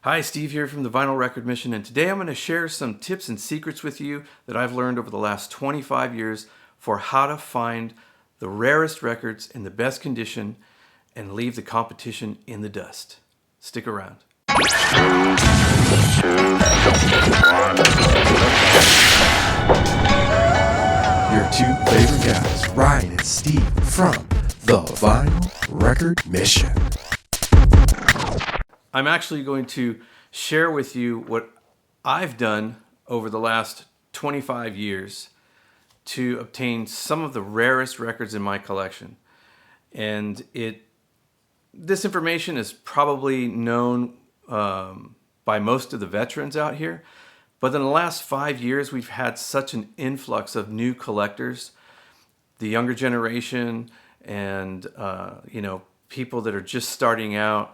Hi, Steve here from the Vinyl Record Mission, and today I'm going to share some tips and secrets with you that I've learned over the last 25 years for how to find the rarest records in the best condition and leave the competition in the dust. Stick around. Your two favorite guys, Ryan and Steve from the Vinyl Record Mission. I'm actually going to share with you what I've done over the last 25 years to obtain some of the rarest records in my collection. And this information is probably known by most of the veterans out here. But in the last 5 years, we've had such an influx of new collectors, the younger generation, and people that are just starting out.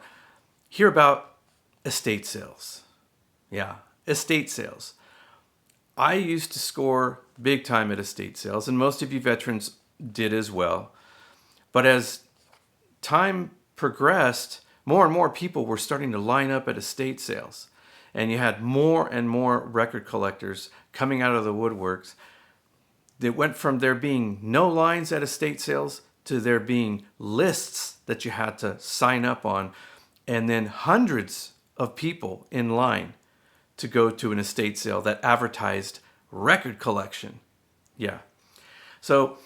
Hear about estate sales. Yeah, estate sales. I used to score big time at estate sales, and most of you veterans did as well. But as time progressed, more and more people were starting to line up at estate sales. And you had more and more record collectors coming out of the woodworks. That went from there being no lines at estate sales to there being lists that you had to sign up on, and then hundreds of people in line to go to an estate sale that advertised record collection. Yeah. So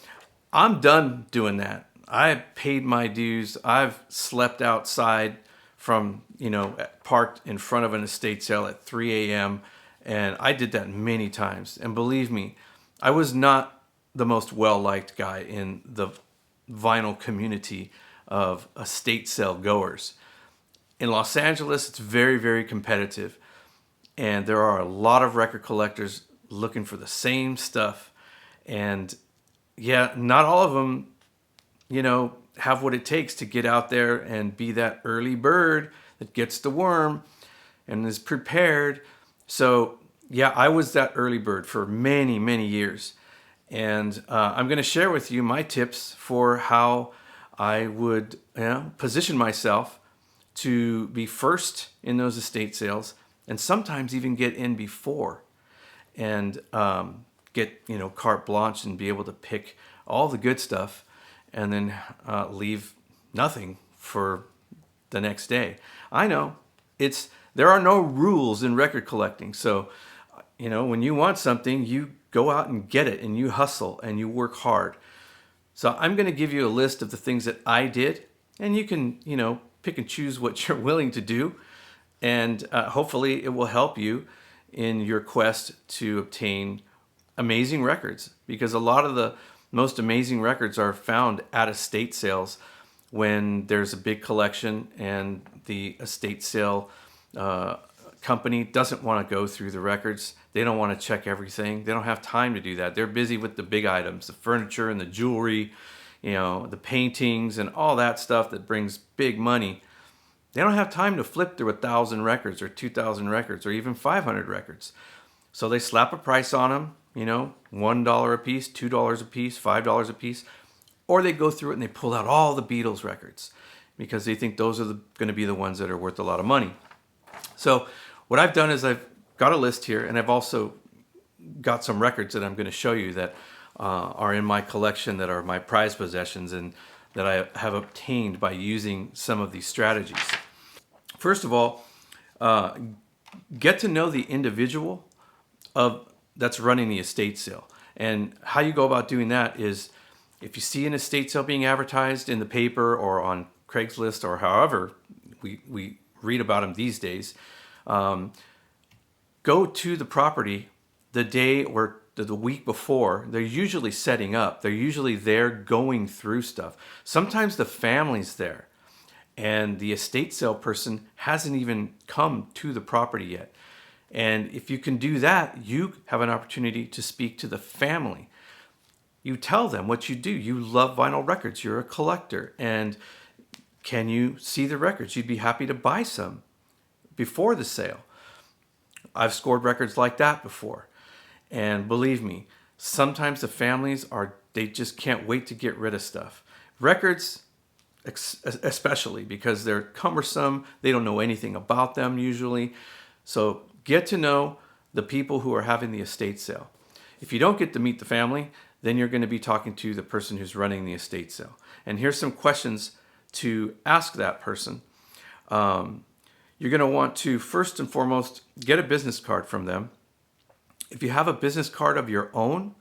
I'm done doing that. I paid my dues. I've slept outside from, parked in front of an estate sale at 3 a.m. And I did that many times. And believe me, I was not the most well-liked guy in the vinyl community of estate sale goers. In Los Angeles, it's very, very competitive. And there are a lot of record collectors looking for the same stuff. And yeah, not all of them, have what it takes to get out there and be that early bird that gets the worm and is prepared. So yeah, I was that early bird for many, many years. And I'm going to share with you my tips for how I would position myself to be first in those estate sales, and sometimes even get in before and get carte blanche and be able to pick all the good stuff and then leave nothing for the next day. I know there are no rules in record collecting. So, when you want something, you go out and get it, and you hustle and you work hard. So I'm going to give you a list of the things that I did, and you can, pick and choose what you're willing to do. And hopefully it will help you in your quest to obtain amazing records, because a lot of the most amazing records are found at estate sales when there's a big collection and the estate sale company doesn't want to go through the records. They don't want to check everything. They don't have time to do that. They're busy with the big items, the furniture and the jewelry, the paintings and all that stuff that brings big money. They don't have time to flip through 1,000 records or 2,000 records or even 500 records. So they slap a price on them, $1 a piece, $2 a piece, $5 a piece, or they go through it and they pull out all the Beatles records because they think those are going to be the ones that are worth a lot of money. So what I've done is I've got a list here, and I've also got some records that I'm going to show you that are in my collection that are my prized possessions and that I have obtained by using some of these strategies. First of all, get to know the individual that's running the estate sale. And how you go about doing that is, if you see an estate sale being advertised in the paper or on Craigslist or however we read about them these days, go to the property the day or the week before. They're usually setting up. They're usually there going through stuff. Sometimes the family's there and the estate sale person hasn't even come to the property yet. And if you can do that, you have an opportunity to speak to the family. You tell them what you do. You love vinyl records. You're a collector. And can you see the records? You'd be happy to buy some before the sale. I've scored records like that before. And believe me, sometimes the families they just can't wait to get rid of stuff. Records especially because they're cumbersome. They don't know anything about them usually. So get to know the people who are having the estate sale. If you don't get to meet the family, then you're going to be talking to the person who's running the estate sale. And here's some questions to ask that person. You're going to want to, first and foremost, get a business card from them. If you have a business card of your own,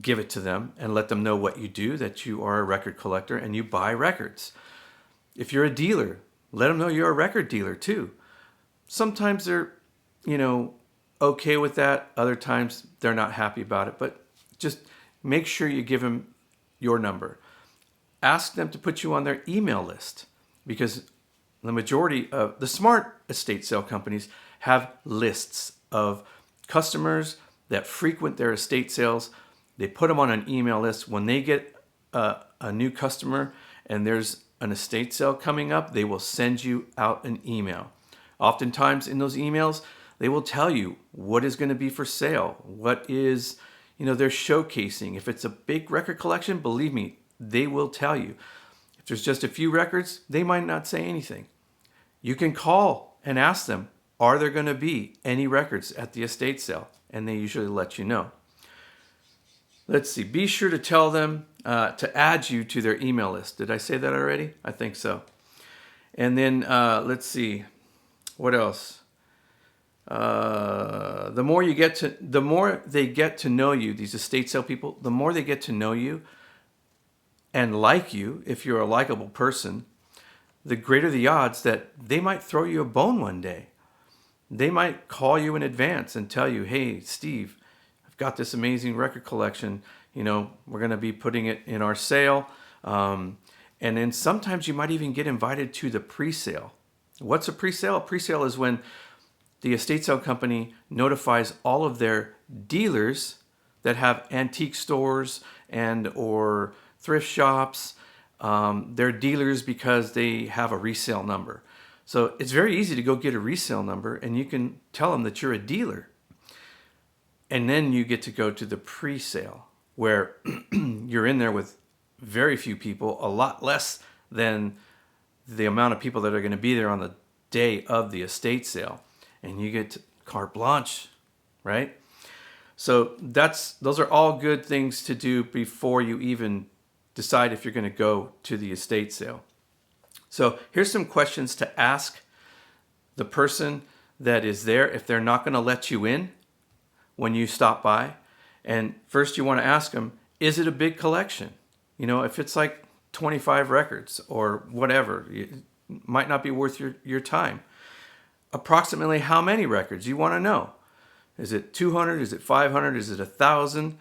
give it to them and let them know what you do, that you are a record collector and you buy records. If you're a dealer, let them know you're a record dealer too. Sometimes they're, okay with that. Other times they're not happy about it, but just make sure you give them your number. Ask them to put you on their email list, because the majority of the smart estate sale companies have lists of customers that frequent their estate sales. They put them on an email list. When they get a new customer and there's an estate sale coming up, they will send you out an email. Oftentimes in those emails, they will tell you what is going to be for sale, what is, they're showcasing. If it's a big record collection, believe me, they will tell you. If there's just a few records, they might not say anything. You can call and ask them, are there going to be any records at the estate sale? And they usually let you know. Let's see. Be sure to tell them to add you to their email list. Did I say that already? I think so. And then let's see. What else? The more they get to know you, these estate sale people, the more they get to know you and like you, if you're a likable person, the greater the odds that they might throw you a bone one day. They might call you in advance and tell you, hey, Steve, I've got this amazing record collection. We're going to be putting it in our sale. And then sometimes you might even get invited to the pre-sale. What's a pre-sale? A pre-sale is when the estate sale company notifies all of their dealers that have antique stores and or thrift shops. They're dealers because they have a resale number. So it's very easy to go get a resale number and you can tell them that you're a dealer. And then you get to go to the pre-sale where you're in there with very few people, a lot less than the amount of people that are going to be there on the day of the estate sale. And you get carte blanche, right? So those are all good things to do before you even decide if you're going to go to the estate sale. So here's some questions to ask the person that is there if they're not going to let you in when you stop by. And first you want to ask them, is it a big collection? If it's like 25 records or whatever, it might not be worth your time. Approximately how many records? You want to know. Is it 200? Is it 500? Is it 1,000?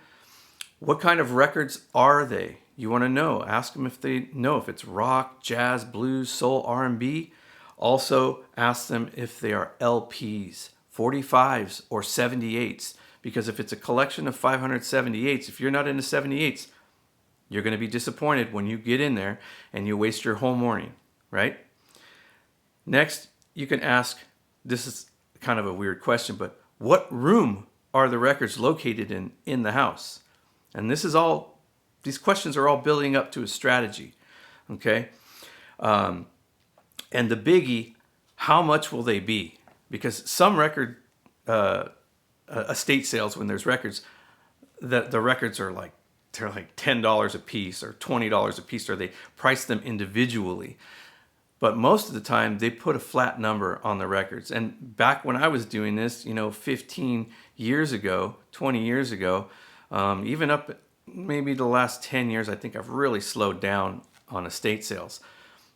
What kind of records are they? You want to know. Ask them if they know if it's rock, jazz, blues, soul, R&B. Also ask them if they are LPs, 45s, or 78s. Because if it's a collection of 578s, if you're not into 78s, you're going to be disappointed when you get in there and you waste your whole morning, right? Next, you can ask, this is kind of a weird question, but what room are the records located in the house? And these questions are all building up to a strategy, okay? And the biggie, how much will they be? Because some record estate sales, when there's records, the records are they're like $10 a piece or $20 a piece, or they price them individually. But most of the time, they put a flat number on the records. And back when I was doing this, 15 years ago, 20 years ago, even up maybe the last 10 years, I think I've really slowed down on estate sales.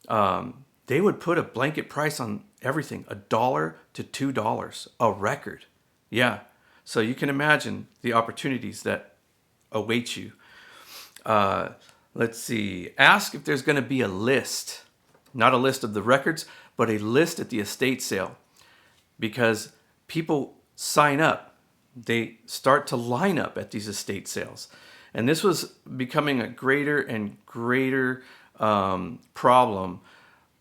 They would put a blanket price on everything, $1 to $2 a record. Yeah, so you can imagine the opportunities that await you. Let's see. Ask if there's going to be a list. Not a list of the records, but a list at the estate sale. Because people sign up. They start to line up at these estate sales. And this was becoming a greater and greater problem,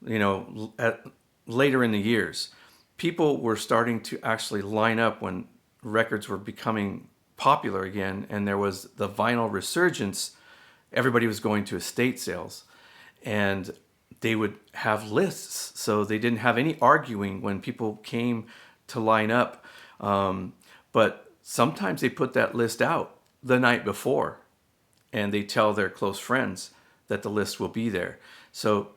later in the years. People were starting to actually line up when records were becoming popular again, and there was the vinyl resurgence. Everybody was going to estate sales. and they would have lists, so they didn't have any arguing when people came to line up. But sometimes they put that list out the night before, and they tell their close friends that the list will be there. So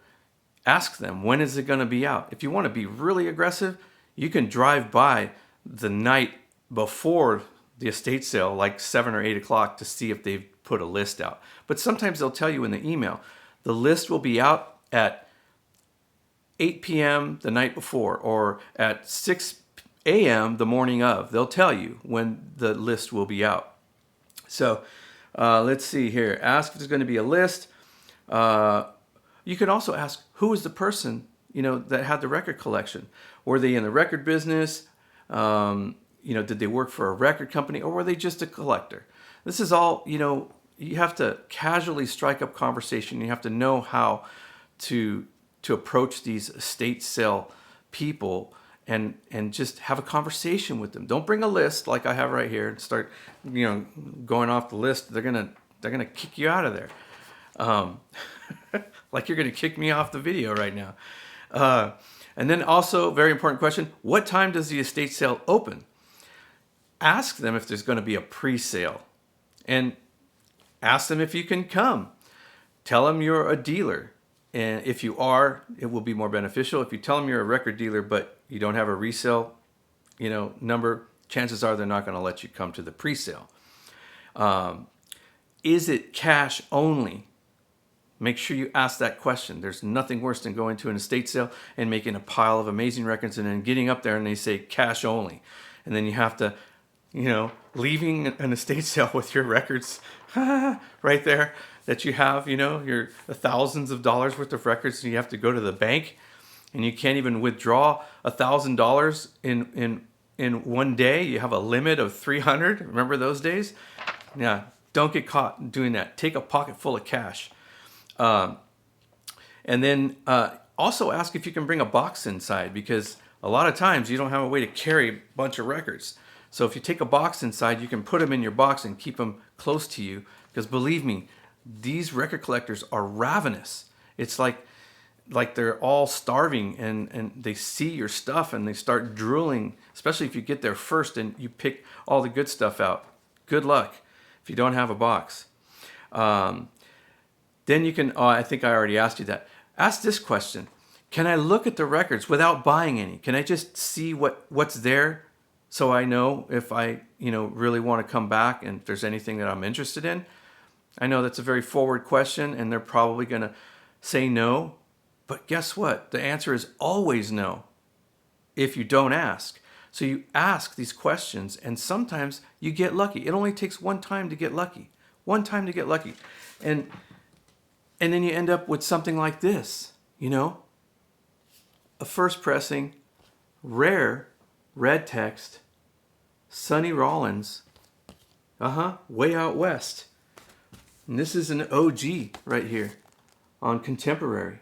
ask them, when is it going to be out? If you want to be really aggressive, you can drive by the night before the estate sale, like 7 or 8 o'clock, to see if they've put a list out. But sometimes they'll tell you in the email, the list will be out at 8 p.m. the night before, or at 6 a.m. the morning of. They'll tell you when the list will be out. So let's see here. Ask if there's going to be a list. You can also ask, who is the person, that had the record collection? Were they in the record business? Did they work for a record company, or were they just a collector? This is all, you have to casually strike up conversation. You have to know how to approach these estate sale people and just have a conversation with them. Don't bring a list like I have right here and start, going off the list. They're gonna kick you out of there. Like you're gonna kick me off the video right now. And then also, very important question, what time does the estate sale open? Ask them if there's going to be a pre-sale, and ask them if you can come. Tell them you're a dealer, and if you are, it will be more beneficial. If you tell them you're a record dealer but you don't have a resale, number, chances are they're not going to let you come to the pre-sale. Is it cash only? Make sure you ask that question. There's nothing worse than going to an estate sale and making a pile of amazing records and then getting up there and they say cash only. And then you have to, leaving an estate sale with your records right there that you have, your thousands of dollars worth of records, and you have to go to the bank and you can't even withdraw $1,000 in one day. You have a limit of 300. Remember those days? Yeah, don't get caught doing that. Take a pocket full of cash. And then also ask if you can bring a box inside, because a lot of times you don't have a way to carry a bunch of records. So if you take a box inside, you can put them in your box and keep them close to you, because believe me, these record collectors are ravenous. It's like they're all starving, and they see your stuff and they start drooling, especially if you get there first and you pick all the good stuff out. Good luck if you don't have a box. Then you can, I think I already asked you that. Ask this question. Can I look at the records without buying any? Can I just see what's there so I know if I, really want to come back and if there's anything that I'm interested in? I know that's a very forward question and they're probably going to say no. But guess what? The answer is always no if you don't ask. So you ask these questions and sometimes you get lucky. It only takes one time to get lucky. One time to get lucky. And then you end up with something like this, a first pressing, rare, red text, Sonny Rollins, way out west. And this is an OG right here on Contemporary.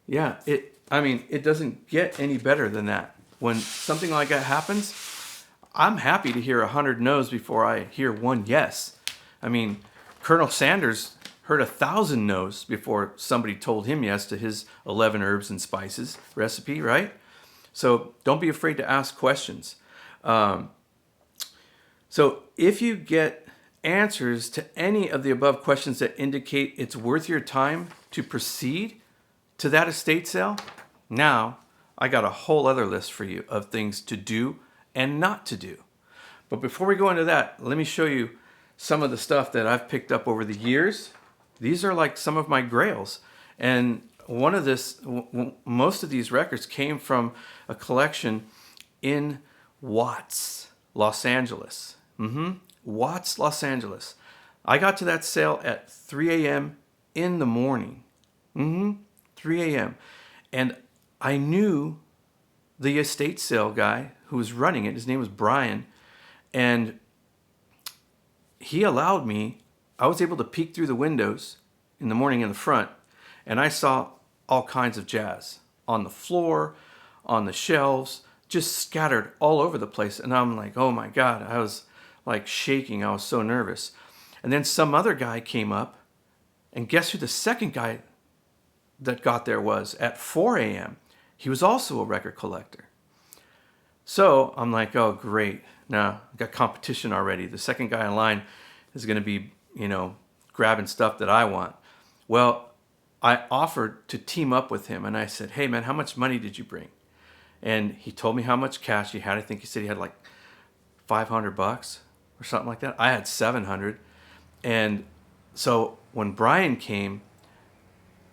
Yeah, it doesn't get any better than that. When something like that happens, I'm happy to hear 100 no's before I hear one yes. Colonel Sanders heard 1,000 no's before somebody told him yes to his 11 herbs and spices recipe, right? So don't be afraid to ask questions. So if you get answers to any of the above questions that indicate it's worth your time to proceed to that estate sale, now I got a whole other list for you of things to do and not to do. But before we go into that, let me show you some of the stuff that I've picked up over the years. These are like some of my grails. And most of these records came from a collection in Watts, Los Angeles. Watts, Los Angeles. I got to that sale at 3 a.m. in the morning. 3 a.m. And I knew the estate sale guy who was running it. His name was Brian. And he allowed me, I was able to peek through the windows in the morning in the front, and I saw all kinds of jazz on the floor, on the shelves, just scattered all over the place. And I'm like, oh my God, I was like shaking. I was so nervous. And then some other guy came up, and guess who the second guy that got there was at 4 a.m. He was also a record collector. So I'm like, oh, great. Now I've got competition already. The second guy in line is going to be, grabbing stuff that I want. Well, I offered to team up with him, and I said, hey, man, how much money did you bring? And he told me how much cash he had. I think he said he had like $500 or something like that. I had 700. And so when Brian came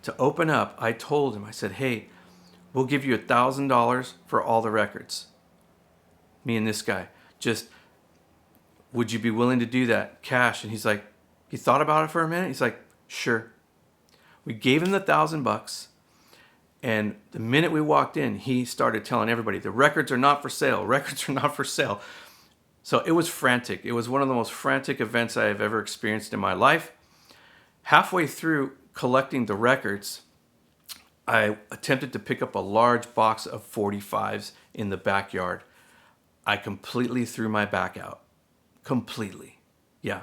to open up, I told him, I said, hey, we'll give you $1,000 for all the records. Me and this guy. Just, would you be willing to do that? Cash. And he's like, he thought about it for a minute. He's like, sure. We gave him the $1,000. And the minute we walked in, he started telling everybody, the records are not for sale. Records are not for sale. So it was frantic. It was one of the most frantic events I have ever experienced in my life. Halfway through collecting the records, I attempted to pick up a large box of 45s in the backyard. I completely threw my back out. Completely. Yeah.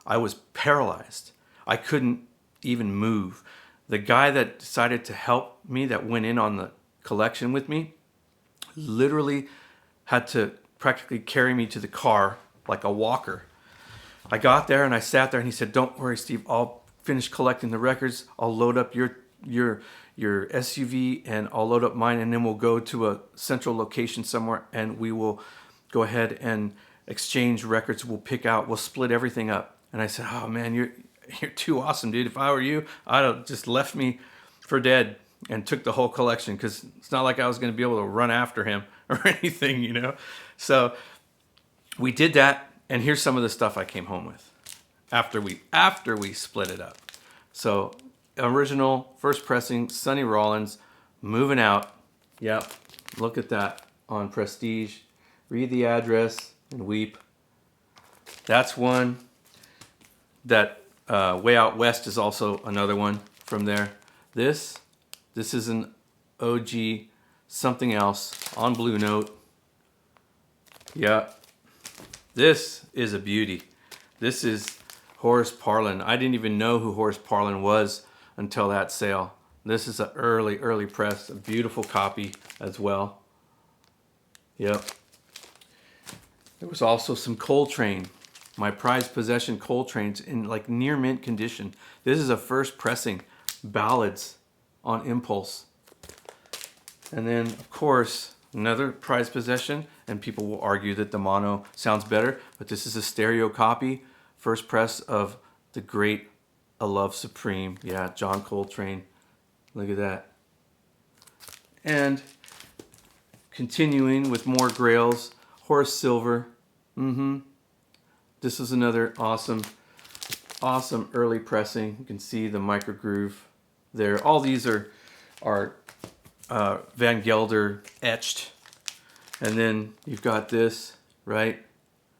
I was paralyzed. I couldn't even move. The guy that decided to help me, that went in on the collection with me, literally had to practically carry me to the car like a walker. I got there and I sat there and he said, don't worry, Steve, I'll finish collecting the records. I'll load up your SUV and I'll load up mine, and then we'll go to a central location somewhere and we will go ahead and exchange records. We'll split everything up. And I said, oh man, you're too awesome, dude. If I were you, I'd have just left me for dead and took the whole collection, because it's not like I was going to be able to run after him or anything, So we did that, and here's some of the stuff I came home with after we split it up. So original, first pressing, Sonny Rollins, Moving Out. Yep, look at that on Prestige. Read the address and weep. That's one. That Way Out West is also another one from there. This is an OG something else on Blue Note. Yeah. This is a beauty. This is Horace Parlan. I didn't even know who Horace Parlan was until that sale. This is an early press, a beautiful copy as well. Yep. There was also some Coltrane. My prized possession Coltrane's in like near mint condition. This is a first pressing, ballads on impulse. And then, of course, another prized possession, and people will argue that the mono sounds better, but this is a stereo copy, first press of the great A Love Supreme. Yeah, John Coltrane. Look at that. And continuing with more grails, Horace Silver. This is another awesome early pressing. You can see the micro groove there. All these are Van Gelder etched. And then you've got this, right?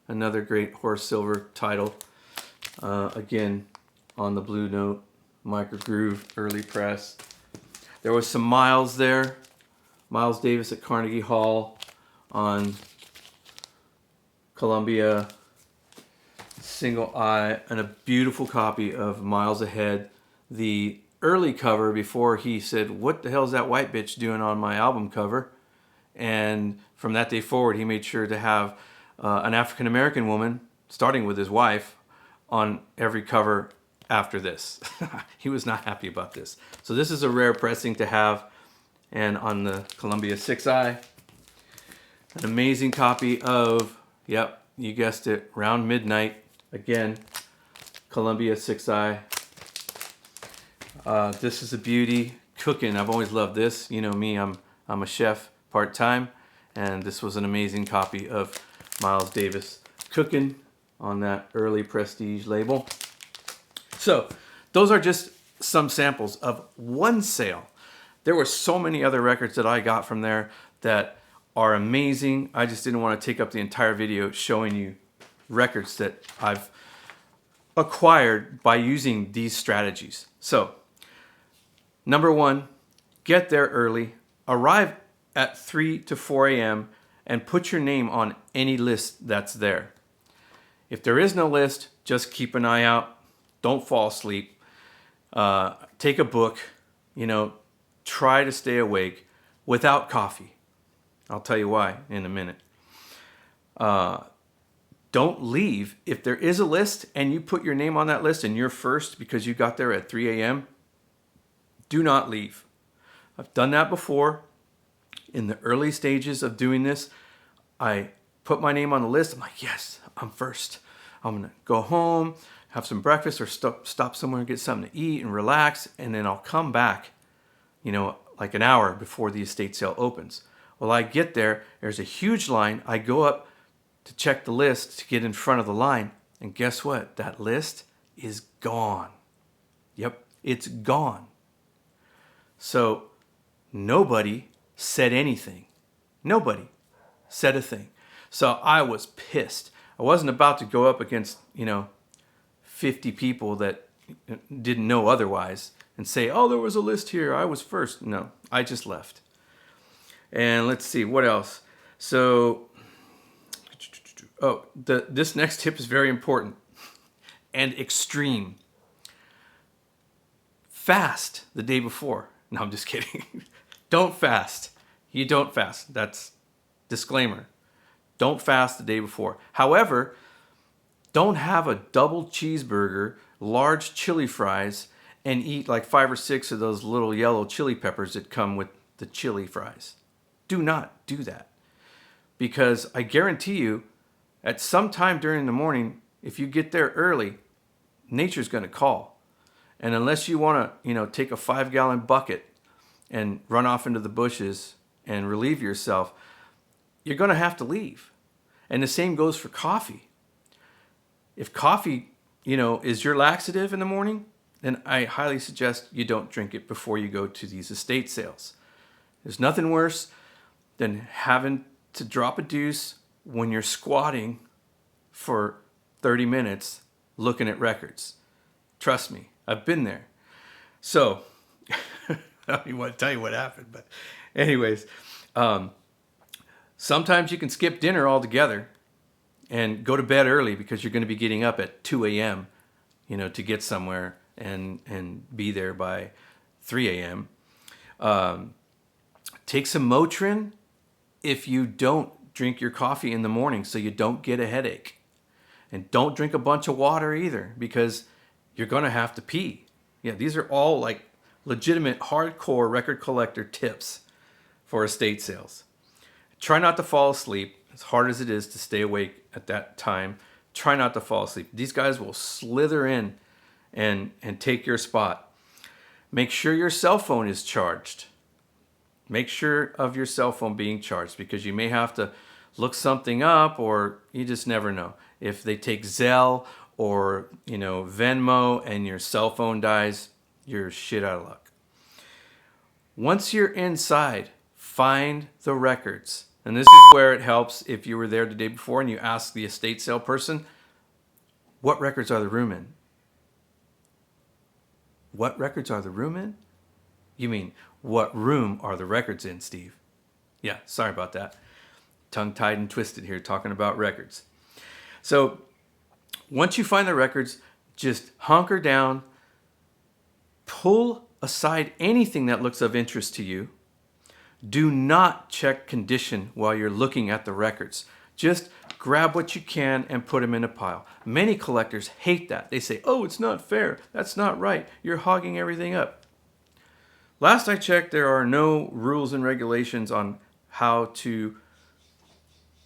Another great Horace Silver title. Again, on the Blue Note, micro groove, early press. There was some Miles there. Miles Davis at Carnegie Hall on Columbia single eye, and a beautiful copy of Miles Ahead, the early cover before he said, what the hell's that white bitch doing on my album cover? And from that day forward, he made sure to have an African-American woman, starting with his wife, on every cover after this. He was not happy about this. So this is a rare pressing to have. And on the Columbia 6i, an amazing copy of, yep, you guessed it, Round Midnight. Again, Columbia 6i. This is a beauty. Cooking, I've always loved this. You know me, I'm a chef part-time, and this was an amazing copy of Miles Davis Cooking on that early Prestige label. So those are just some samples of one sale. There were so many other records that I got from there that are amazing. I just didn't want to take up the entire video showing you records that I've acquired by using these strategies. So, number one, get there early, arrive at 3 to 4 a.m. and put your name on any list that's there. If there is no list, just keep an eye out. Don't fall asleep. Take a book, try to stay awake without coffee. I'll tell you why in a minute. Don't leave. If there is a list and you put your name on that list and you're first because you got there at 3 a.m., do not leave. I've done that before. In the early stages of doing this, I put my name on the list. I'm like, yes, I'm first. I'm going to go home, have some breakfast, or stop somewhere and get something to eat and relax, and then I'll come back, like an hour before the estate sale opens. Well, I get there, there's a huge line. I go up to check the list to get in front of the line, and guess what? That list is gone. Yep, it's gone. So nobody said anything. Nobody said a thing. So I was pissed. I wasn't about to go up against, 50 people that didn't know otherwise and say, oh, there was a list here, I was first. No, I just left. And let's see, what else? So, this next tip is very important and extreme. Fast the day before. No, I'm just kidding. Don't fast. You don't fast. That's disclaimer. Don't fast the day before. However, don't have a double cheeseburger, large chili fries, and eat like 5 or 6 of those little yellow chili peppers that come with the chili fries. Do not do that. Because I guarantee you, at some time during the morning, if you get there early, nature's going to call. And unless you want to, take a 5-gallon bucket and run off into the bushes and relieve yourself, you're going to have to leave. And the same goes for coffee. If coffee, is your laxative in the morning, then I highly suggest you don't drink it before you go to these estate sales. There's nothing worse than having to drop a deuce when you're squatting for 30 minutes looking at records. Trust me, I've been there. So, I don't even want to tell you what happened, but anyways, sometimes you can skip dinner altogether and go to bed early because you're going to be getting up at 2 a.m., to get somewhere and be there by 3 a.m. Take some Motrin if you don't drink your coffee in the morning so you don't get a headache. And don't drink a bunch of water either because you're going to have to pee. Yeah, these are all like legitimate hardcore record collector tips for estate sales. Try not to fall asleep. As hard as it is to stay awake at that time, try not to fall asleep. These guys will slither in and take your spot. Make sure your cell phone is charged. Make sure of your cell phone being charged because you may have to look something up or you just never know. If they take Zelle or, Venmo and your cell phone dies, you're shit out of luck. Once you're inside, find the records. And this is where it helps if you were there the day before and you ask the estate sale person, what records are the room in? What records are the room in? You mean, what room are the records in, Steve? Yeah, sorry about that. Tongue-tied and twisted here talking about records. So once you find the records, just hunker down, pull aside anything that looks of interest to you. Do not check condition while you're looking at the records. Just grab what you can and put them in a pile. Many collectors hate that. They say, oh, it's not fair. That's not right. You're hogging everything up. Last I checked, there are no rules and regulations on how to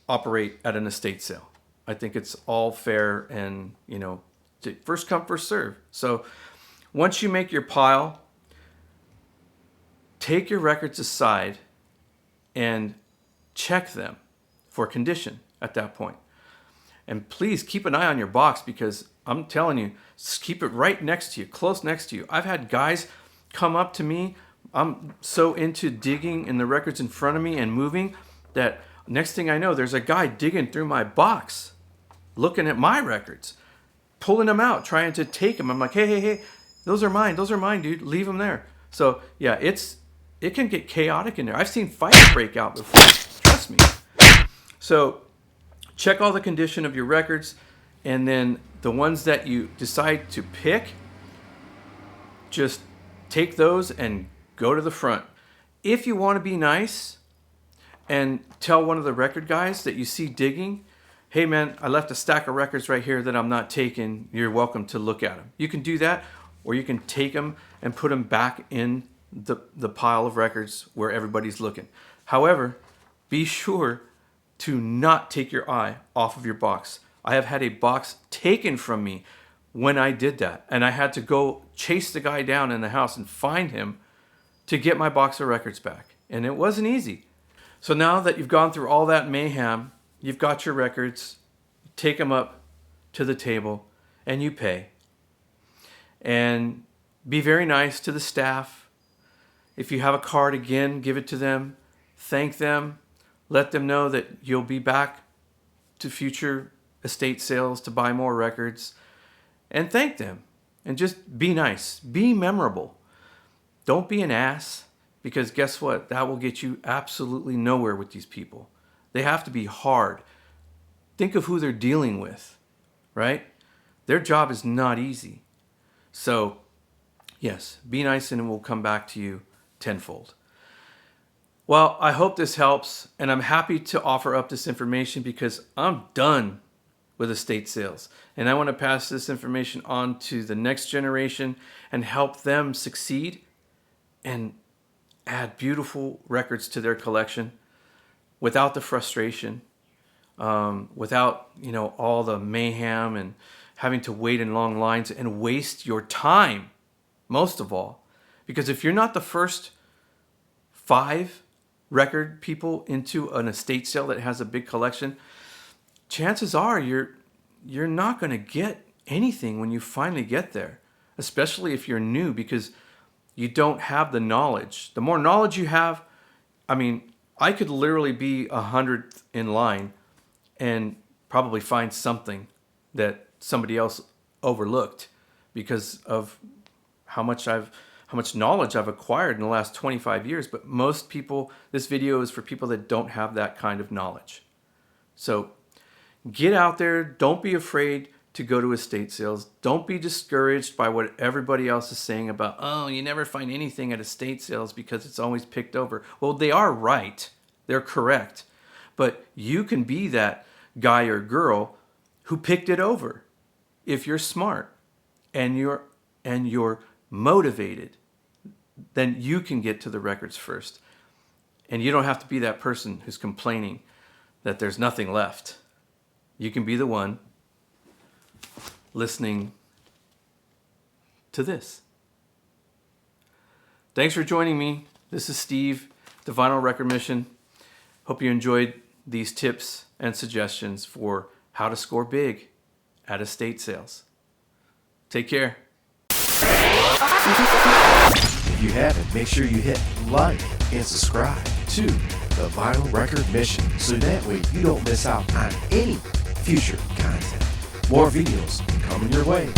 operate at an estate sale. I think it's all fair and, first come, first serve. So once you make your pile, take your records aside and check them for condition at that point. And please keep an eye on your box because I'm telling you, keep it right next to you, close next to you. I've had guys come up to me. I'm so into digging in the records in front of me and moving that next thing I know, there's a guy digging through my box, looking at my records, pulling them out, trying to take them. I'm like, hey, those are mine, dude. Leave them there. So yeah, it can get chaotic in there. I've seen fights break out before. Trust me. So check all the condition of your records, and then the ones that you decide to pick, just take those and go to the front. if you want to be nice and tell one of the record guys that you see digging, hey man, I left a stack of records right here that I'm not taking. You're welcome to look at them. You can do that, or you can take them and put them back in the pile of records where everybody's looking. However, be sure to not take your eye off of your box. I have had a box taken from me when I did that, and I had to go chase the guy down in the house and find him to get my box of records back. And it wasn't easy. So now that you've gone through all that mayhem, you've got your records, take them up to the table, and you pay. And be very nice to the staff. If you have a card, again, give it to them. Thank them. Let them know that you'll be back to future estate sales to buy more records. And thank them. And just be nice. Be memorable. Don't be an ass, because guess what? That will get you absolutely nowhere with these people. They have to be hard. Think of who they're dealing with, right? Their job is not easy. So, yes, be nice and it will come back to you tenfold. Well, I hope this helps, and I'm happy to offer up this information because I'm done with estate sales. And I want to pass this information on to the next generation and help them succeed and add beautiful records to their collection without the frustration, without, all the mayhem and having to wait in long lines and waste your time, most of all. Because if you're not the first 5 record people into an estate sale that has a big collection, chances are you're not going to get anything when you finally get there, especially if you're new, because you don't have the knowledge. The more knowledge you have, I could literally be 100th in line and probably find something that somebody else overlooked because of how much knowledge I've acquired in the last 25 years. But most people, this video is for people that don't have that kind of knowledge. So get out there. Don't be afraid to go to estate sales. Don't be discouraged by what everybody else is saying about, oh, you never find anything at estate sales because it's always picked over. Well, they are right. They're correct. But you can be that guy or girl who picked it over. If you're smart and you're motivated, then you can get to the records first. And you don't have to be that person who's complaining that there's nothing left. You can be the one listening to this. Thanks for joining me. This is Steve, the Vinyl Record Mission. Hope you enjoyed these tips and suggestions for how to score big at estate sales. Take care. If you haven't, make sure you hit like and subscribe to the Vinyl Record Mission so that way you don't miss out on any future content. More videos coming your way.